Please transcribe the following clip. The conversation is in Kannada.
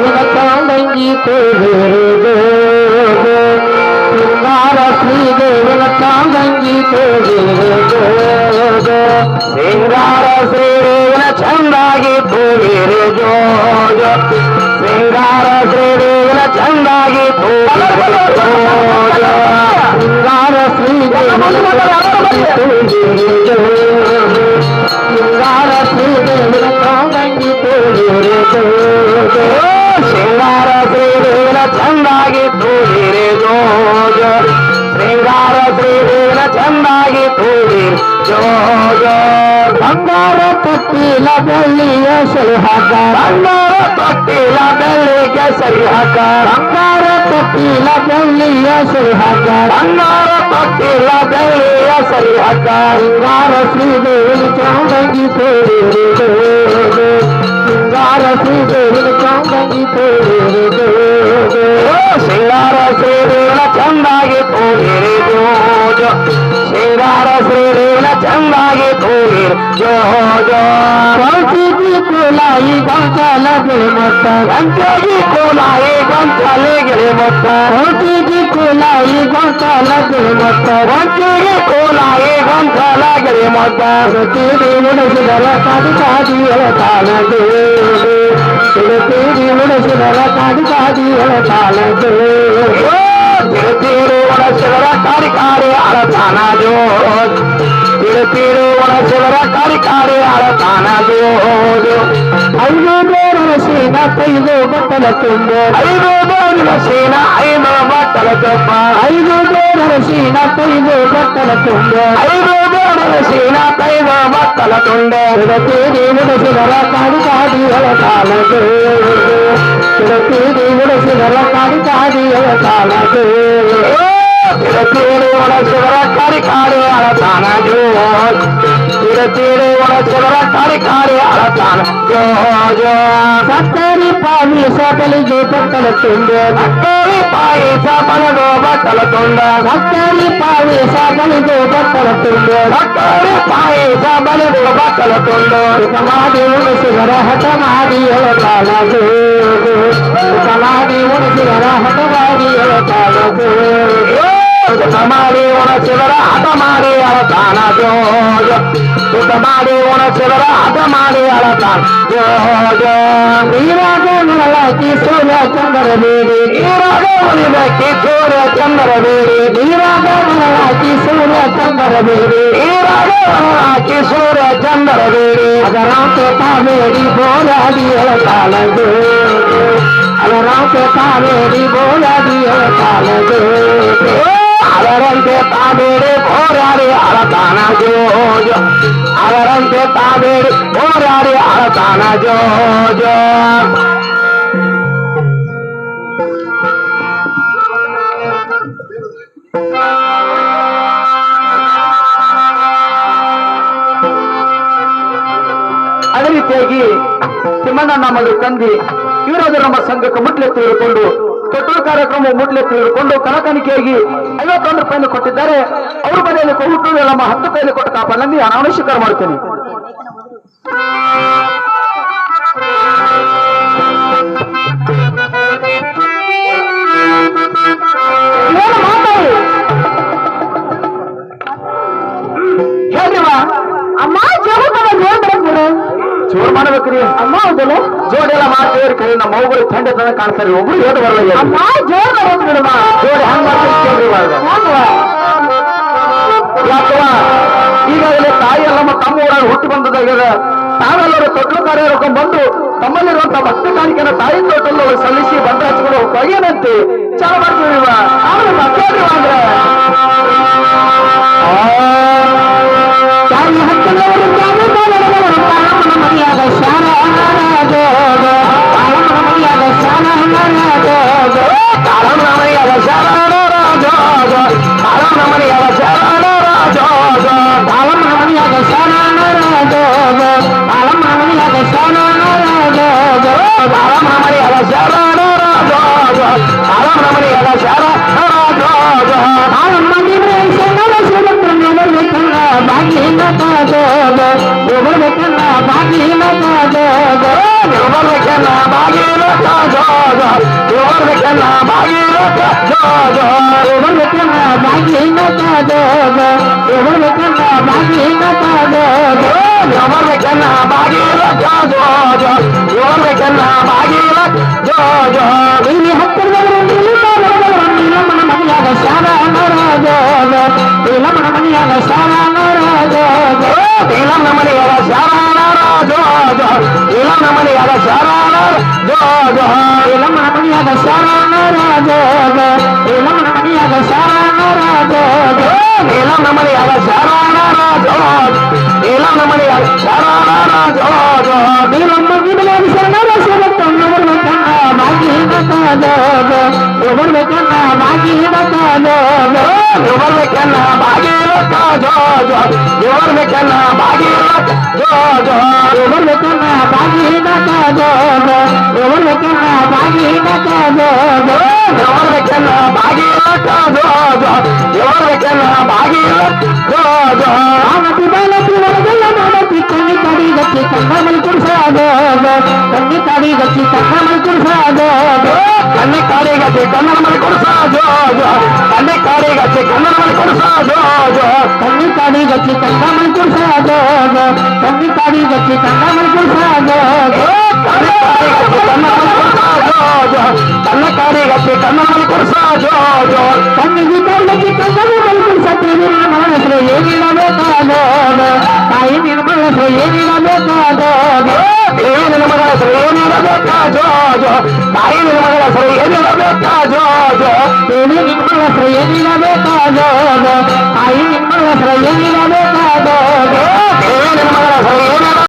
ಶ್ರೀದೇವಿನ ಚಾಂದಂಗಿ ತೋರಿರುವುದು ಶೃಂಗಾರ ಶ್ರೀದೇವಿನ ಚಾಂದಂಗಿ ತೋರಿರುವುದು ಶೃಂಗಾರ ಶ್ರೀದೇವಿನ ಚಂದಾಗಿ ತೋರಿರುವುದು ಶೃಂಗಾರ ಶ್ರೀದೇವಿನ ಚಂದಾಗಿ ತೋರಿರುವುದು ಶೃಂಗಾರ ಶೃಂಗಾರ ಶ್ರೀದೇವಿನ ಚಾಂದಂಗಿ ತೋರಿರುವುದು ಶೃಂಗಾರ ಶ್ರೀದೇವಿನ ಚಂದಾಗಿ ತೋರಿರುವುದು ಶೃಂಗಾರ ಶ್ರೀದೇವಿನ ಚಂದಾಗಿ ತೋರಿರುವುದು ಬಂಗಾರ ತೊಟ್ಟಿಲ ಬೆಳ್ಳಿಯ ಸರಿ ಹಾಕ ಬಂಗಾರ ತೊಟ್ಟಿಲ ಬೆಳ್ಳಿಗೆ ಸರಿ ಹಾಕ ಬಂಗಾರ ತೊಟ್ಟಿಲ ಬೆಳ್ಳಿಯ ಸರಿ ಹಾಕ ಬಂಗಾರ ತೊಟ್ಟಿಲ ಬೆಳ್ಳಿಯ ಸರಿ ಹಾಕ ಶೃಂಗಾರ ಶ್ರೀದೇವಿನ ಚಾಂದಂಗಿ ತೋರಿರುವುದು ಶೃಂಗಾರ ಶ್ರೀದೇವಿನ ಚಾಂದಂಗಿ ತೋರಿರುವುದು ಶೃಂಗಾರ ಶ್ರೀದೇವಿನ ಚಂದಾಗಿ ತೋರಿರುವುದು ಶೃಂಗಾರ ಶ್ರೀದೇವಿನ ಚಂದಾಗಿ ತೋರಿರುವುದು ಗಂಟೆಗಿ ಕೋಲಾಯಿ ಗೊಂಚಲ ಗಿಳಿ ಮೊತ್ತ ಗಂಟೆಗಿ ಕೋಲಾಯಿ ಗೊಂಚಲ ಗಿಳಿ ಮೊತ್ತ ಗಂಟೆಗಿ ಕೋಲಾಯಿ ಗೊಂಚಲ ಗಿಳಿ ಮೊತ್ತ ಗಂಟೆಗಿ ಕೋಲಾಯಿ ಗೊಂಚಲ ಗಿಳಿ ಮೊತ್ತ ತೀರಿ ಉಳಿಸಿದರ ಕಾಡಿ ಕಾಡಿ ಎಳತಾನದು ತೀರಿ ಉಳಿಸಿದರ ಕಾಡಿ ಕಾಡಿ ಎಳತಾನದು ತೀರು ಉಳಿಸಿದರ ಕಾಡಿ ಕಾಡಿ ಅಳತಾನದು ತೀರು ಉಳಿಸಿದರ ಕಾಡಿ ಕಾಡಿ ಅಳತಾನದು ಐದು ಬೇರನ ಸೀನ ಕೈದು ಬಟ್ಟಲ ತುಂಬ ಐದು ಬೇರನ ಸೀನ ಐದು ಬಟ್ಟಲ ತುಂಬ ಐದು ಬೇರನ ಸೀನ ಕೈದು ಬಟ್ಟಲ ತುಂಬ ಐದು ಬೇರನ ಸೀನ ಕೈದು ಬಟ್ಟಲ ತುಂಬ ತೀರಿ ಉಳಿಸಿದರ ಕಾಡಿ ಕಾಡಿ ಎಳತಾನದು ತೀರಿ ಉಳಿಸಿದರ ಕಾಡಿ ಕಾಡಿ ಎಳತಾನದು ತೀರು ಉಳಿಸಿದರ ಕಾಡಿ ಕಾಡಿ ಅಳತಾನದು ತೀರು ಉಳಿಸಿದರ ಕಾಡಿ ಕಾಡಿ ಅಳತಾನದು ಸಕ್ಕರೆ ಪಾಯಸ ಬಲಿದು ಬಟ್ಟಲ ತುಂಬ ಸಕ್ಕರೆ ಪಾಯಸ ಬಲದು ಬಟ್ಟಲ ತುಂಬ ಸಕ್ಕರೆ ಪಾಯಸ ಬಲಿದು ಬಟ್ಟಲ ತುಂಬ ಸಕ್ಕರೆ ಪಾಯಸ ಬಲಿದು ಬಟ್ಟಲ ತುಂಬ ಮಾಡಿ ಉಳಿಸಿದರ ಹಠ ಮಾಡಿ ಎಳತಾನದು ಮಾಡಿ ಉಳಿಸಿದರ ಹಠ ಮಾಡಿ ಎಳತಾನದು ಮಾಡಿ ಉಣಸಿದರ ಹಠ ಮಾಡಿ ಅಳತಾನದು ಮಾಡಿ ಉಣಸಿದರ ಹಠ ಮಾಡಿ ಅಳತಾನದು ನೀರಾಗ ಮುಳಕಿ ಸೂರ್ಯ ಚಂದ್ರ ಬೇಡಿ ನೀರಾಗ ಮುಳಿದಕ್ಕೆ ಸೂರ್ಯ ಚಂದ್ರ ಬೇಡಿ ನೀರಾಗ ಮುಳಕಿ ಸೂರ್ಯ ಚಂದ್ರ ಬೇಡಿ ನೀರಾಗ ಮುಳಕಿ ಸೂರ್ಯ ಚಂದ್ರ ಬೇಡಿ ಅದರಂತೆ ತಾವೇಡಿ ಬೋಲಾಡಿ ಎಳತಾನದು ಅದರಂತೆ ತಾವೇಡಿ ಬೋಲಾಡಿ ಎಳತಾನದು ಅದರಂತೆ ತಾಬೇಡಿ ಹೋರಾಡಿ ಅಳತಾನ ಜೋಜ ಅದರಂತೆ ತಾಬೇಡಿ ಹೋರಾಡಿ ಅಳತಾನ ಜೋಜ ಅದೇ ರೀತಿಯಾಗಿ ತಿಮ್ಮಣ್ಣ ನಮ್ಮದು ತಂದಿ ಇವರಾದ ನಮ್ಮ ಸಂಘಕ್ಕೆ ಮುಟ್ಲೆ ತೆಗೆದುಕೊಂಡು ತೊಟ್ಟಲು ಕಾರ್ಯಕ್ರಮ ಮುಟ್ಲೆ ತೆಗೆದುಕೊಂಡು ಕನಕಾಣಿಕೆಯಾಗಿ 51 ರೂಪಾಯಿಯನ್ನು ಕೊಟ್ಟಿದ್ದಾರೆ. ಅವ್ರ ಮನೆಯಲ್ಲಿ ಕೊಟ್ಟು ನಮ್ಮ 10 ರೂಪಾಯಿಯಲ್ಲಿ ಕೊಟ್ಟ ಕಾಪಲ್ಲಿ ಅನಾವರಣ ಸ್ವೀಕಾರ ಮಾಡ್ತೇನೆ. ಅಮ್ಮ ಜೋರ್ ಮಾಡಬೇಕ್ರಿ ಅಮ್ಮ ಹೌದಲ್ಲ ಜೋಡೆಲ್ಲ ಮಾಡ್ತೀವ್ರಿ ಕೈ ನಮ್ಮ ಮಗುಗಳು ಚಂಡೆ ತನ ಕಾಣ್ತಾರೆ ಒಬ್ರು ಹೇಳಿ ಬರಲ್ಲ ಅಮ್ಮ ಜೋರ್ ಮಾಡೋದು ಬಿಡಮ್ಮ ಜೋಡಿ ಹಂಗ ಮಾಡ್ತೀವಿ ಯಾಕವಾ ಈಗಾಗಲೇ ತಾಯಿ ಅಲ್ಲಮ್ಮ ತಮ್ಮ ಊರಾಗ ಹುಟ್ಟಿ ಬಂದದಾಗ್ಯದ ತಾವೆಲ್ಲರೂ ತೊಟ್ಲು ಕಾರ್ಯಕ್ರಮ ಬಂದು ತಮ್ಮಲ್ಲಿರುವಂತಹ ಭಕ್ತಿ ಕಾಣಿಕೆಯನ್ನು ತಾಯಿ ತೊಟ್ಟಲು ಸಲ್ಲಿಸಿ ಬಂದ ಹಚ್ಕೊಂಡು ಹೋಗೇನಂತೆ ಚಾಲು ಮಾಡ್ತೀವಿ ಕೇಳ್ರಿ ಅಂದ್ರೆ ತಾಯಿ ಹತ್ತಲವರು ಮರ್ಯಾದ ಶಾನ ಮರ್ಯಾದ ಶಾನ ಕಾಲಂ ಮರ್ಯಾದ ಶಾನ ಕಾಲಂ ಮರ್ಯಾದ ಶಾನ ಕಾಲಂ ಮರ್ಯಾದ ಶಾನ ಕಾಲಂ ಮರ್ಯಾದ ಶಾನ ಕಾಲಂ ಮರ್ಯಾದ ಶಾನ ಕಾಲಂ ಮರ್ಯಾದ ಶಾನ ಕಾಲಂ ಬಾಗಿನ ಬಾಗಿನ ಬಾಗಿನ ದೇವರಕನ್ನ ಭಾಗೀರಥ ಜೋ ಜೋ ದೇವರಕನ್ನ ಭಾಗೀರಥ ಜೋ ಜೋ ದೇವರಕನ್ನ ಭಾಗೀರಥ ಜೋ ಜೋ ದೇವರಕನ್ನ ಭಾಗೀರಥ ಜೋ ಜೋ ದೇವರಕನ್ನ ಭಾಗೀರಥ ಜೋ ಜೋ ಇಲ್ಲಿ ಹತ್ತಿರದವರು ನೀಲಮ್ಮನ ಮನೆಯಾಗ ಶಾರಾನರ ಜೋ ಜೋ ನೀಲಮ್ಮನ ಮನೆಯಾಗ ಶಾರಾನರ ಜೋ ಜೋ ನೀಲಮ್ಮನ ಮನೆಯಾಗ ಶಾರಾನರ ಜೋ ಜೋ ನೀಲಮ್ಮನ ಮನೆಯಾಗ ಶಾರಾನರ ಜೋ ಜೋ ನೀಲಮ್ಮನ ಮನೆಯಾಗ ಶಾರಾನರ ಜೋ ಜೋ ನೀಲಮ್ಮನ ಮನೆಯಾಗ ಶಾರಾನರ ಜೋ ಜೋ ನೀಲಮ್ಮನ ಮನೆಯಾಗ ಶಾರಾನರ ಜೋ ನೀಲಮ್ಮನ ಮನೆಯಾಗ ಶಾರಾನರ ಜೋ ಜೋ ನೀಲಮ್ಮ ಮನೆಯಾಗ ಶಾರಾನರ ಸೇವಕನ್ನವರ ಕನ್ನ ಭಾಗೀರಥ ಜೋ ಜೋ ದೇವರಕನ್ನ ಭಾಗೀರಥ ಜೋ ಜೋ ದೇವರಕನ್ನ ಭಾಗೀರಥ ಜೋ ಜೋ ದೇವರಕನ್ನ ಭಾಗೀರಥ ಜೋ ಜೋ ದೇವರಕನ್ನ ಭಾಗೀರಥ ಜೋ ಜೋ ದೇವರಕನ್ನ ಭಾಗೀರಥ ಜೋ ಜೋ ದೇವರಕನ್ನ ಭಾಗೀರಥ ಜೋ ಜೋ ದೇವರಕನ್ನ ಭಾಗೀರಥ ಜೋ ಜೋ ಆಮತಿ ಬಾಲತಿ ವರದಲ್ಲ ಮಾಡತಿ ಕಣ್ಣಿ ಕಾಡಿ ಗಚ್ಚಿ ಕಣ್ಣಮಲ್ ಕುರ್ಸಾದೋ ಕಣ್ಣಿ ಕಾಡಿ ಗಚ್ಚಿ ಕಣ್ಣಮಲ್ ಕುರ್ಸಾದೋ ಕಣ್ಣಿ ಕಾಡಿ ಗಚ್ಚಿ ಕಣ್ಣಮಲ್ ಕುರ್ಸಾದೋ ಕಣ್ಣಿ ಕಾಡಿ ಗಚ್ಚಿ ಕಣ್ಣಮಲ್ ಕುರ್ಸಾದೋ ಕಣ್ಣಿ ಕಾಡಿ ಗಚ್ಚಿ ಕಣ್ಣಮಲ್ ಕುರ್ಸಾದೋ ಕಣ್ಣಿ ಕಾಡಿ ಗಚ್ಚಿ ಕಣ್ಣಮಲ್ ಕುರ್ಸಾದೋ ಕಣ್ಣಿ ಕಾಡಿ ಗಚ್ಚಿ ಕಣ್ಣಮಲ್ ಕುರ್ಸಾದೋ ಕಣ್ಣಿ ಕಾಡಿ ಗಚ್ಚಿ ಕಣ್ಣಮಲ್ ಕುರ್ಸಾದೋ ಕಣ್ಣಿಗೆ ಕಾಡಿ ಕಣ್ಣಮಲ್ ಕುರ್ಸಾದೋ ನನ್ನ ಹೆಸರು ಏನಿರಬೇಕಾದೋ ತಾಯಿ ನಿರ್ಮಲ ಹೆಸರು ಏನಿರಬೇಕಾದೋ ದೇವಿನ ಮಗಳ ಹೆಸರು ಏನಿರಬೇಕಾದೋ ತಾಯಿ ನಿರ್ಮಲ ಹೆಸರು ಏನಿರಬೇಕಾದೋ ದೇವಿ ನಿರ್ಮಲ ಹೆಸರು ಏನಿರಬೇಕಾದೋ ತಾಯಿ ನಿರ್ಮಲ ಹೆಸರು ಏನಿರಬೇಕಾದೋ ದೇವಿ ನಿರ್ಮಲ ಹೆಸರು ಏನಿರ